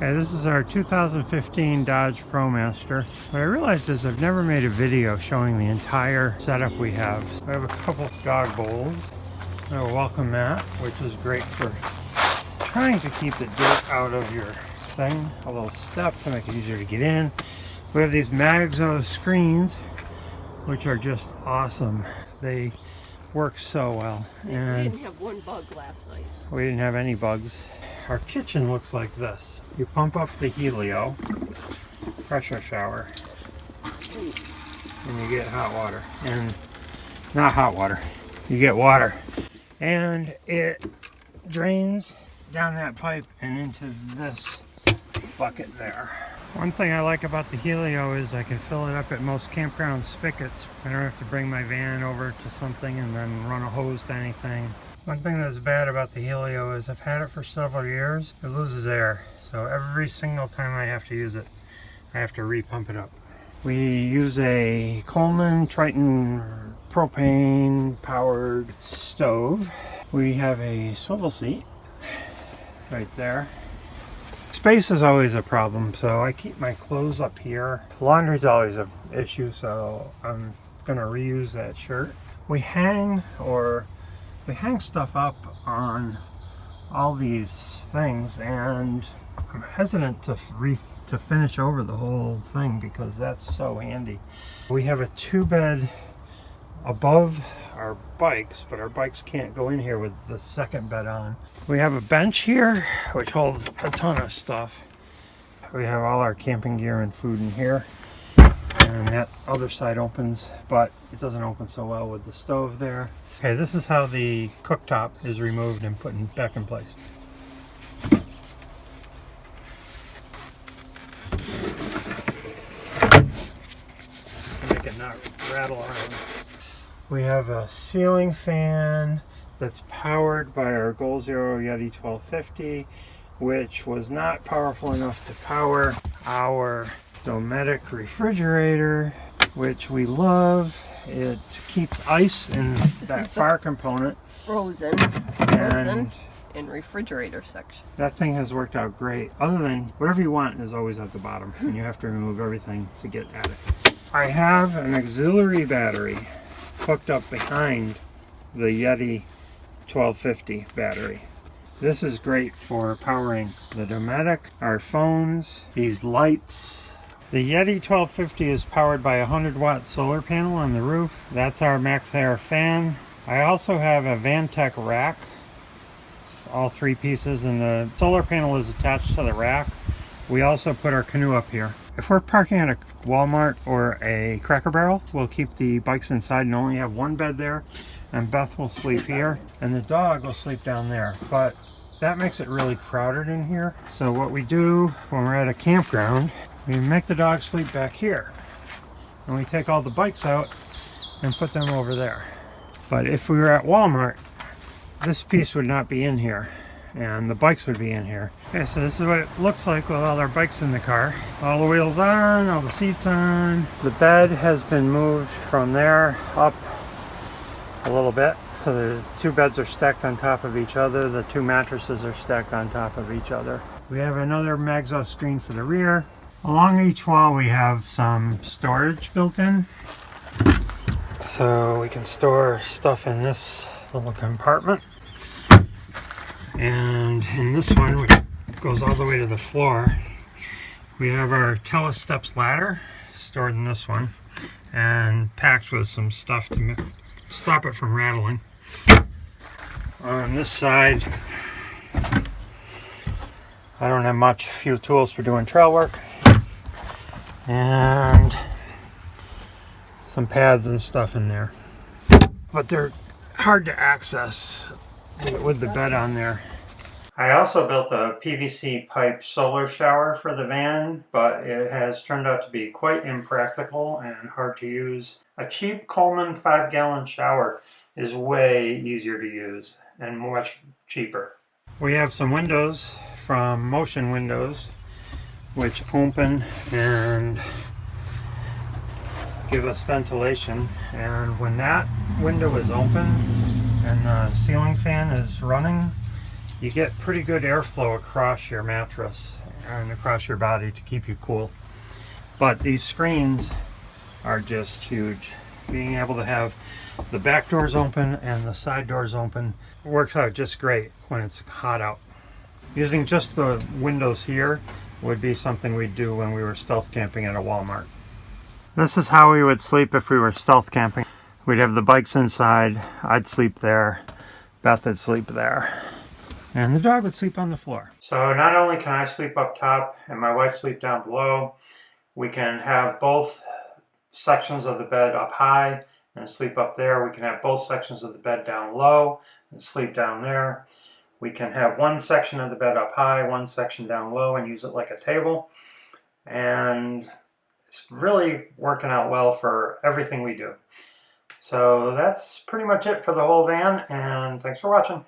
Okay, this is our 2015 Dodge Promaster. What I realized is I've never made a video showing the entire setup we have. We have a couple dog bowls, a welcome mat, which is great for trying to keep the dirt out of your thing. A little step to make it easier to get in. We have these MAGZO screens, which are just awesome. They work so well. And we didn't have one bug last night. We didn't have any bugs. Our kitchen looks like this. You pump up the Helio pressure shower and you get hot water. And not hot water, you get water. And it drains down that pipe and into this bucket there. One thing I like about the Helio is I can fill it up at most campground spigots. I don't have to bring my van over to something and then run a hose to anything. One thing that's bad about the Helio is I've had it for several years. It loses air. So every single time I have to use it, I have to re-pump it up. We use a Coleman Triton propane powered stove. We have a swivel seat right there. Space is always a problem, so I keep my clothes up here. Laundry's always an issue, so I'm gonna reuse that shirt. We hang stuff up on all these things, and I'm hesitant to finish over the whole thing because that's so handy. We have a 2-bed above our bikes, but our bikes can't go in here with the second bed on. We have a bench here which holds a ton of stuff. We have all our camping gear and food in here, and that other side opens, but it doesn't open so well with the stove there. Okay, this is how the cooktop is removed and put back in place. Make it not rattle around. We have a ceiling fan that's powered by our Goal Zero Yeti 1250, which was not powerful enough to power our Dometic refrigerator, which we love. It keeps ice in that far component. Frozen in refrigerator section. That thing has worked out great. Other than whatever you want is always at the bottom, and you have to remove everything to get at it. I have an auxiliary battery hooked up behind the Yeti 1250 battery. This is great for powering the Dometic, our phones, these lights. The Yeti 1250 is powered by a 100-watt solar panel on the roof. That's our Maxxair Fan. I also have a Vantech rack, all 3 pieces, and the solar panel is attached to the rack. We also put our Canoe up here. If we're parking at a Walmart or a Cracker Barrel, we'll keep the bikes inside and only have 1 bed there, and Beth will sleep here, and the dog will sleep down there. But that makes it really crowded in here. So what we do when we're at a campground, we make the dog sleep back here, and we take all the bikes out and put them over there. But if we were at Walmart, this piece would not be in here, and the bikes would be in here. Okay, so this is what it looks like with all our bikes in the car. All the wheels on, all the seats on. The bed has been moved from there up a little bit. So the 2 beds are stacked on top of each other. The 2 mattresses are stacked on top of each other. We have another MAGZO screen for the rear. Along each wall we have some storage built in. So we can store stuff in this little compartment. And in this one, which goes all the way to the floor, we have our Telesteps Ladder stored in this one and packed with some stuff to stop it from rattling. On this side, I don't have much, few tools for doing trail work, and some pads and stuff in there, but they're hard to access with the bed on there. I also built a PVC pipe solar shower for the van, but it has turned out to be quite impractical and hard to use. A cheap Coleman 5-gallon shower is way easier to use and much cheaper. We have some windows from Motion Windows which open and give us ventilation, and when that window is open and the ceiling fan is running, you get pretty good airflow across your mattress and across your body to keep you cool. But these screens are just huge. Being able to have the back doors open and the side doors open works out just great when it's hot out. Using just the windows here would be something we'd do when we were stealth camping at a Walmart. This is how we would sleep if we were stealth camping. We'd have the bikes inside, I'd sleep there, Beth would sleep there, and the dog would sleep on the floor. So not only can I sleep up top and my wife sleep down below, we can have both sections of the bed up high and sleep up there. We can have both sections of the bed down low and sleep down there. We can have one section of the bed up high, one section down low, and use it like a table. And it's really working out well for everything we do. So that's pretty much it for the whole van, and thanks for watching.